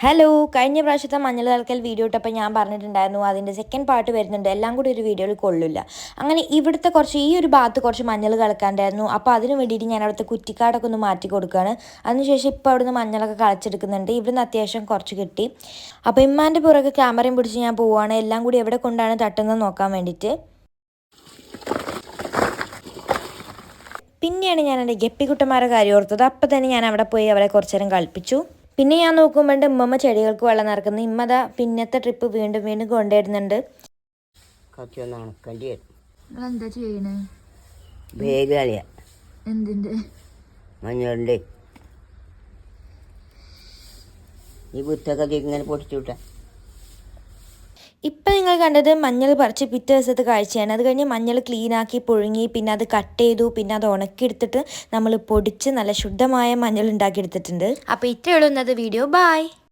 Hello, കഴിഞ്ഞ പ്രാവശ്യത്തെ മഞ്ഞൾ തലക്കൽ വീഡിയോ ഇട്ടപ്പോൾ ഞാൻ പറഞ്ഞിട്ടുണ്ടായിരുന്നു അതിൻ്റെ സെക്കൻഡ് പാർട്ട് വരുന്നുണ്ട്, എല്ലാം കൂടി ഒരു വീഡിയോയിൽ കൊള്ളില്ല. അങ്ങനെ ഇവിടുത്തെ കുറച്ച് ഈ ഒരു ഭാഗത്ത് കുറച്ച് മഞ്ഞൾ കളക്കാണ്ടായിരുന്നു. അപ്പോൾ അതിന് വേണ്ടിയിട്ട് ഞാൻ അവിടുത്തെ കുറ്റിക്കാടൊക്കെ ഒന്ന് മാറ്റി കൊടുക്കുകയാണ്. അതിനുശേഷം ഇപ്പോൾ അവിടുന്ന് മഞ്ഞളൊക്കെ കളച്ചെടുക്കുന്നുണ്ട്. ഇവിടുന്ന് അത്യാവശ്യം കുറച്ച് കിട്ടി. അപ്പോൾ ഇമ്മാൻ്റെ പുറകെ ക്യാമറയും പിടിച്ച് ഞാൻ പോവുകയാണ്, എല്ലാം കൂടി എവിടെ കൊണ്ടാണ് തട്ടുന്നത് നോക്കാൻ വേണ്ടിയിട്ട്. പിന്നെയാണ് ഞാൻ എൻ്റെ ഗപ്പിക്കുട്ടന്മാരുടെ കാര്യം ഓർത്തത്. അപ്പോൾ തന്നെ ഞാൻ അവിടെ പോയി അവരെ കുറച്ച് നേരം കളിപ്പിച്ചു. പിന്നെ ഞാൻ നോക്കുമ്പോൾ ഉമ്മമ്മ ചെടികൾക്ക് വെള്ളം നിറക്കുന്നു. ഇമ്മതാ പിന്നത്തെ ട്രിപ്പ് വീണ്ടും വീണ്ടും കൊണ്ടുവരുന്നുണ്ട്. എന്താ ചെയ്യണേ? എന്തിന്റെ? മഞ്ഞളുടെ ഈ വിത്തൊക്കെ ഇങ്ങനെ പൊടിച്ചുവിട്ട. ഇപ്പം നിങ്ങൾ കണ്ടത് മഞ്ഞൾ പറിച്ച് പിറ്റേ ദിവസത്തെ കാഴ്ചയാണ്. അത് കഴിഞ്ഞ് മഞ്ഞൾ ക്ലീനാക്കി പുഴുങ്ങി, പിന്നെ അത് കട്ട് ചെയ്തു, പിന്നെ അത് ഉണക്കിയെടുത്തിട്ട് നമ്മൾ പൊടിച്ച് നല്ല ശുദ്ധമായ മഞ്ഞൾ ഉണ്ടാക്കിയെടുത്തിട്ടുണ്ട്. അപ്പോൾ ഇത്രയേ ഉള്ളൂ ഇന്നത്തെ വീഡിയോ. ബൈ.